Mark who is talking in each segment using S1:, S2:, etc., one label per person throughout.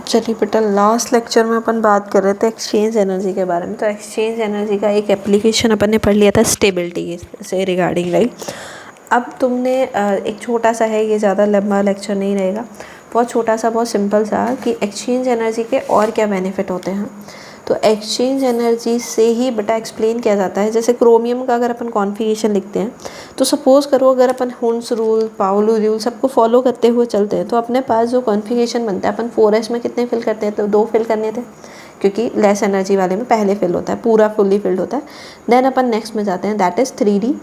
S1: चलिए बेटा, last lecture में अपन बात कर रहे थे एक्सचेंज एनर्जी के बारे में। तो एक्सचेंज एनर्जी का एक एप्लीकेशन अपन ने पढ़ लिया था स्टेबिलिटी से रिगार्डिंग, राइट। अब तुमने एक छोटा सा है, ये ज़्यादा लंबा लेक्चर नहीं रहेगा, बहुत छोटा सा, बहुत सिंपल सा, कि एक्सचेंज एनर्जी के और क्या बेनिफिट होते हैं। तो एक्सचेंज एनर्जी से ही बेटा एक्सप्लेन किया जाता है। जैसे क्रोमियम का अगर अपन कॉन्फ़िगरेशन लिखते हैं, तो सपोज़ करो अगर अपन हुन्स रूल, पाउली रूल सबको फॉलो करते हुए चलते हैं, तो अपने पास जो कॉन्फ़िगरेशन बनता है, अपन 4s में कितने फिल करते हैं, तो 2 फिल करने थे, क्योंकि लेस एनर्जी वाले में पहले फिल होता है, पूरा फुल्ली फिल्ड होता है। देन अपन नेक्स्ट में जाते हैं, दैट इज़ 3D,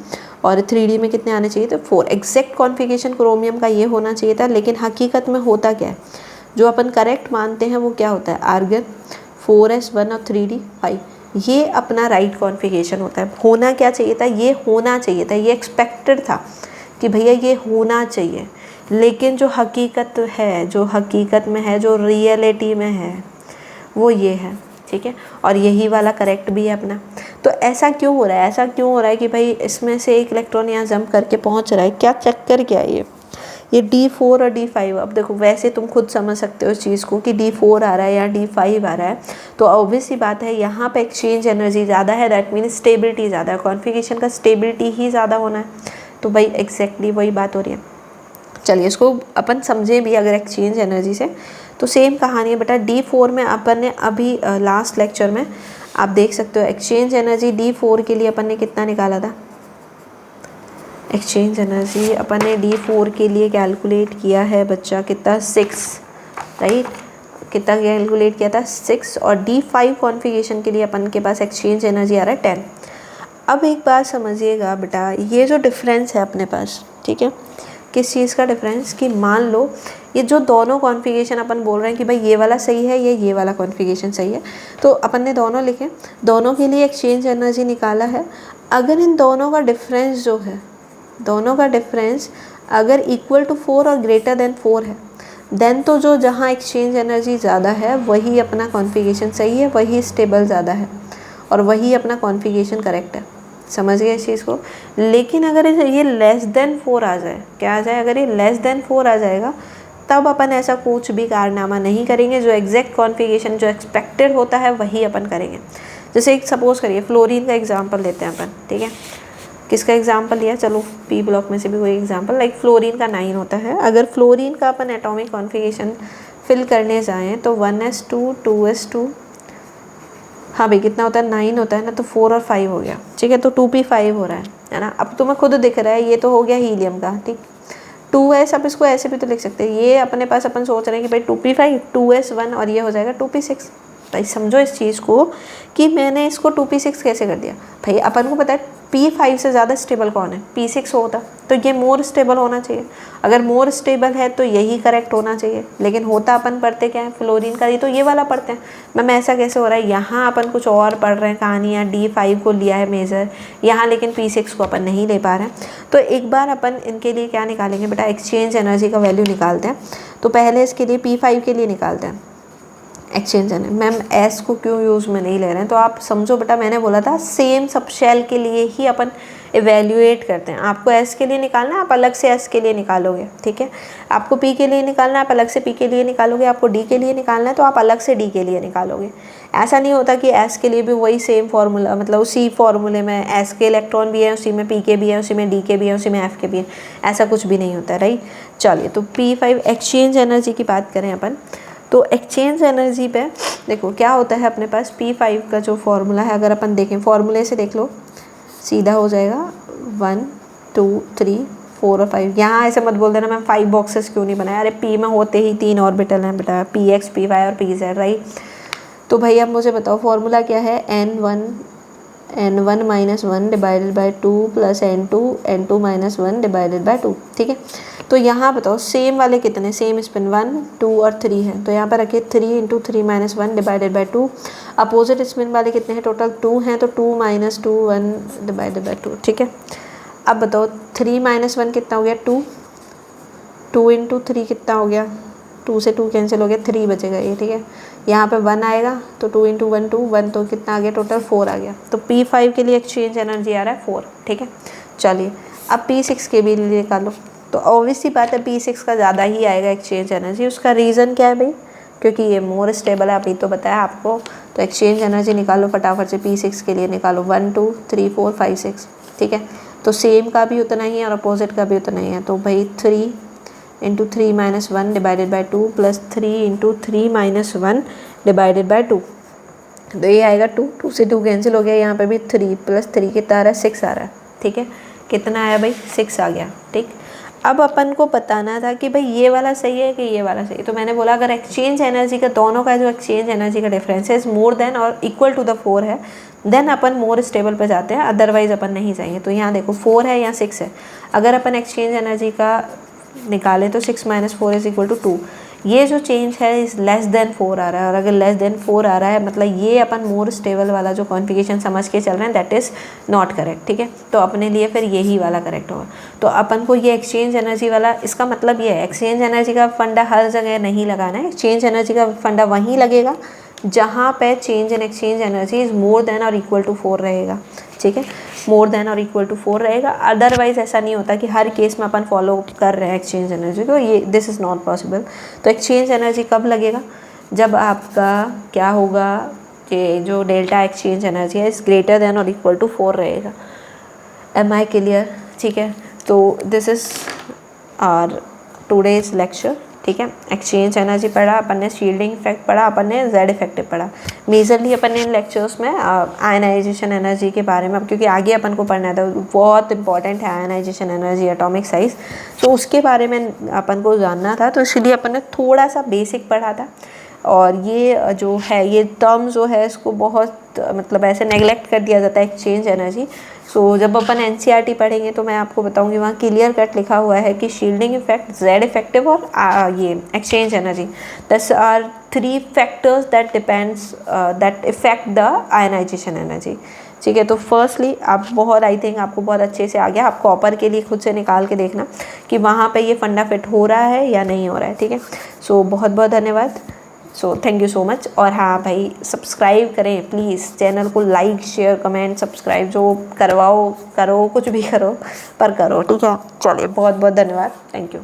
S1: और 3D में कितने आने चाहिए, तो 4। एग्जैक्ट कॉन्फ़िगरेशन क्रोमियम का ये होना चाहिए था, लेकिन हकीकत में होता क्या है, जो अपन करेक्ट मानते हैं वो क्या होता है, आर्गन 4s1 और 3D 5, ये अपना राइट कॉन्फ़िगरेशन होता है। होना क्या चाहिए था, ये होना चाहिए था, ये एक्सपेक्टेड था कि भैया ये होना चाहिए, लेकिन जो हकीकत है, जो हकीकत में है, जो रियलिटी में है, वो ये है, ठीक है। और यही वाला करेक्ट भी है अपना। तो ऐसा क्यों हो रहा है, ऐसा क्यों हो रहा है कि भाई इसमें से एक इलेक्ट्रॉन यहाँ जंप करके पहुँच रहा है, क्या चक्कर क्या है ये D4 और D5। अब देखो, वैसे तुम खुद समझ सकते हो इस चीज़ को कि D4 आ रहा है या D5 आ रहा है, तो ऑब्वियस सी बात है यहाँ पे एक्सचेंज एनर्जी ज़्यादा है, दैट मीन स्टेबिलिटी ज़्यादा है, कॉन्फ़िगरेशन का स्टेबिलिटी ही ज़्यादा होना है। तो भाई एग्जैक्टली वही बात हो रही है। चलिए इसको अपन समझें भी अगर एक्सचेंज एनर्जी से, तो सेम कहानी है बेटा। D4 में अपन ने अभी लास्ट लेक्चर में आप देख सकते हो एक्सचेंज एनर्जी D4 के लिए अपन ने कितना निकाला था। एक्सचेंज एनर्जी अपन ने D4 के लिए कैलकुलेट किया है बच्चा, कितना, 6, राइट। कितना कैलकुलेट किया था, 6। और D5 कॉन्फ़िगरेशन के लिए अपन के पास एक्सचेंज एनर्जी आ रहा है 10। अब एक बात समझिएगा बेटा, ये जो डिफरेंस है अपने पास, ठीक है, किस चीज़ का डिफरेंस, कि मान लो ये जो दोनों कॉन्फ़िगरेशन अपन बोल रहे हैं कि भाई ये वाला सही है, ये वाला कॉन्फ़िगरेशन सही है, तो अपन ने दोनों लिखे, दोनों के लिए एक्सचेंज एनर्जी निकाला है। अगर इन दोनों का डिफरेंस जो है, दोनों का डिफरेंस अगर इक्वल टू 4 और ग्रेटर देन 4 है, देन तो जो जहाँ एक्सचेंज एनर्जी ज़्यादा है वही अपना कॉन्फ़िगरेशन सही है, वही स्टेबल ज़्यादा है, और वही अपना कॉन्फ़िगरेशन करेक्ट है। समझ गए इस चीज़ को। लेकिन अगर ये लेस देन 4 आ जाए, क्या आ जाए, अगर ये लेस देन 4 आ जाएगा, तब अपन ऐसा कुछ भी कारनामा नहीं करेंगे, जो एग्जैक्ट कॉन्फ़िगरेशन जो एक्सपेक्टेड होता है वही अपन करेंगे। जैसे एक सपोज़ करिए फ्लोरीन का एग्जाम्पल लेते हैं अपन, ठीक है। किसका एग्जाम्पल लिया, चलो पी ब्लॉक में से भी कोई एग्जाम्पल, लाइक फ्लोरीन का 9 होता है। अगर फ्लोरीन का अपन एटॉमिक कॉन्फ़िगरेशन फिल करने जाएँ तो 1s2 2s2, हाँ भाई कितना होता है, 9 होता है ना, तो 4 और 5 हो गया, ठीक है। तो 2p5 हो रहा है ना। अब तुम्हें खुद दिख रहा है, ये तो हो गया हीलियम का, ठीक। 2s, अब इसको ऐसे भी तो लिख सकते हैं, ये अपने पास अपन सोच रहे हैं कि भाई 2p5 2s1 और ये हो जाएगा 2p6। भाई समझो इस चीज़ को कि मैंने इसको 2p6 कैसे कर दिया। भाई अपन को पता है p5 से ज़्यादा स्टेबल कौन है, p6 होता, तो ये मोर स्टेबल होना चाहिए। अगर मोर स्टेबल है तो यही करेक्ट होना चाहिए, लेकिन होता अपन पढ़ते क्या है, फ्लोरीन का, ये तो ये वाला पढ़ते हैं। मैम ऐसा कैसे हो रहा है, यहाँ अपन कुछ और पढ़ रहे हैं कहानियाँ, D5 को लिया है मेजर यहाँ, लेकिन p6 को अपन नहीं ले पा रहे हैं। तो एक बार अपन इनके लिए क्या निकालेंगे बेटा, एक्सचेंज एनर्जी का वैल्यू निकालते हैं। तो पहले इसके लिए p5 के लिए निकालते हैं एक्सचेंज एनर्जी। मैम एस को क्यों यूज़ में नहीं ले रहे हैं, तो आप समझो बेटा, मैंने बोला था सेम सब शेल के लिए ही अपन इवेल्युएट करते हैं। आपको एस के लिए निकालना है, आप अलग से एस के लिए निकालोगे, ठीक है। आपको पी के लिए निकालना है, आप अलग से पी के लिए निकालोगे। आपको डी के लिए निकालना है तो आप अलग से डी के लिए निकालोगे। ऐसा नहीं होता कि एस के लिए भी वही सेम फार्मूला, मतलब उसी फार्मूले में एस के इलेक्ट्रॉन भी है, उसी में पी के भी है, उसी में डी के भी है, उसी में एफ के भी है, ऐसा कुछ भी नहीं होता, राइट। चलिए, तो p5 एक्सचेंज एनर्जी की बात करें अपन, तो एक्सचेंज एनर्जी पे देखो क्या होता है अपने पास। p5 का जो फॉर्मूला है, अगर अपन देखें फॉर्मूले से देख लो, सीधा हो जाएगा 1 2 3 4 और 5। यहाँ ऐसे मत बोल देना मैम 5 बॉक्सेस क्यों नहीं बनाए, अरे p में होते ही 3 ऑर्बिटल हैं बेटा, px py और pz, राइट। तो भाई अब मुझे बताओ फॉर्मूला क्या है, n1 minus 1 divided by 2 plus n2 minus 1 divided by 2, ठीक है। तो यहाँ बताओ सेम वाले कितने, सेम स्पिन 1 2 और 3 है, तो यहाँ पर रखिए 3 into 3 minus 1 divided by 2। Opposite spin वाले कितने हैं, टोटल 2 हैं, तो 2 माइनस 2 1 डिवाइडेड बाई 2, ठीक है। अब बताओ 3 माइनस 1 कितना हो गया, 2, 2 इंटू 3 कितना हो गया, 2 से 2 कैंसिल हो गया, 3 बचेगा ये, ठीक है। यहाँ पे 1 आएगा तो 2 इंटू 1 2, 1 तो कितना आ गया, टोटल 4 आ गया। तो p5 के लिए एक्सचेंज एनर्जी आ रहा है 4, ठीक है। चलिए अब p6 के भी निकालो, तो ऑब्वियसली बात है p6 का ज़्यादा ही आएगा एक्सचेंज एनर्जी। उसका रीज़न क्या है भाई, क्योंकि ये मोर स्टेबल है, अभी तो बताया आपको। तो एक्सचेंज एनर्जी निकालो फटाफट से, P6 के लिए निकालो 1 2 3 4 5 6, ठीक है। तो सेम का भी उतना ही है और अपोजिट का भी उतना ही है। तो भाई 3 × 3 - 1 divided by 2 plus 3 × 3 - 1 divided by 2, तो ये आएगा 2, 2 से 2 कैंसिल हो गया। यहाँ पे भी 3 प्लस 3 कितना आ रहा है, 6 आ रहा है, ठीक है। कितना आया भाई, 6 आ गया, ठीक। अब अपन को बताना था कि भाई ये वाला सही है कि ये वाला सही है। तो मैंने बोला अगर एक्सचेंज एनर्जी का, दोनों का जो एक्सचेंज एनर्जी का डिफरेंस है मोर देन और इक्वल टू द 4 है, देन अपन मोर स्टेबल पे जाते हैं, अदरवाइज अपन नहीं जाएंगे। तो यहाँ देखो 4 है, यहाँ 6 है। अगर अपन एक्सचेंज एनर्जी का निकालें तो 6 - 4 = 2। ये जो चेंज है इस लेस देन 4 आ रहा है, और अगर लेस देन 4 आ रहा है मतलब ये अपन मोर स्टेबल वाला जो कॉन्फ़िगरेशन समझ के चल रहे हैं, दैट इज़ नॉट करेक्ट, ठीक है। तो अपने लिए फिर यही वाला करेक्ट होगा। तो अपन को ये एक्सचेंज एनर्जी वाला, इसका मतलब ये है एक्सचेंज एनर्जी का फंडा हर जगह नहीं लगाना है। एक्सचेंज एनर्जी का फंडा वहीं लगेगा जहाँ पे change in exchange energy is more than और इक्वल टू 4 रहेगा, ठीक है। मोर देन और इक्वल टू 4 रहेगा, अदरवाइज ऐसा नहीं होता कि हर केस में अपन फॉलो कर रहे हैं एक्सचेंज एनर्जी को, ये दिस इज़ नॉट पॉसिबल। तो एक्सचेंज एनर्जी कब लगेगा, जब आपका क्या होगा कि जो डेल्टा एक्सचेंज एनर्जी है इज़ ग्रेटर देन और इक्वल टू 4 रहेगा। एम आई क्लियर, ठीक है। तो this is our today's lecture, ठीक है। एक्सचेंज एनर्जी पढ़ा अपन ने, शील्डिंग इफेक्ट पढ़ा अपन ने, जेड इफेक्टिव पढ़ा। मेजरली अपन ने इन लेक्चर्स में आयनाइजेशन एनर्जी के बारे में, क्योंकि आगे अपन को पढ़ना था, बहुत इंपॉर्टेंट है आयनाइजेशन एनर्जी, एटॉमिक साइज, तो उसके बारे में अपन को जानना था। तो इसलिए अपन ने थोड़ा सा बेसिक पढ़ा था। और ये जो है ये टर्म जो है इसको बहुत मतलब ऐसे नेगलेक्ट कर दिया जाता है, एक्सचेंज एनर्जी। सो जब अपन एनसीईआरटी पढ़ेंगे तो मैं आपको बताऊंगी, वहाँ क्लियर कट लिखा हुआ है कि शील्डिंग इफेक्ट, जेड इफेक्टिव और ये exchange energy, these are 3 factors that depends that effect the ionization energy, ठीक है। तो फर्स्टली आप बहुत, आई थिंक आपको बहुत अच्छे से आ गया। आप कॉपर के लिए खुद से निकाल के देखना कि वहाँ पे ये फंडा फिट हो रहा है या नहीं हो रहा है, ठीक है। सो बहुत बहुत धन्यवाद। So thank you so much. और हाँ भाई, सब्सक्राइब करें प्लीज़, चैनल को लाइक शेयर कमेंट सब्सक्राइब जो करवाओ करो, कुछ भी करो पर करो, ठीक है। चलिए बहुत बहुत धन्यवाद, थैंक यू।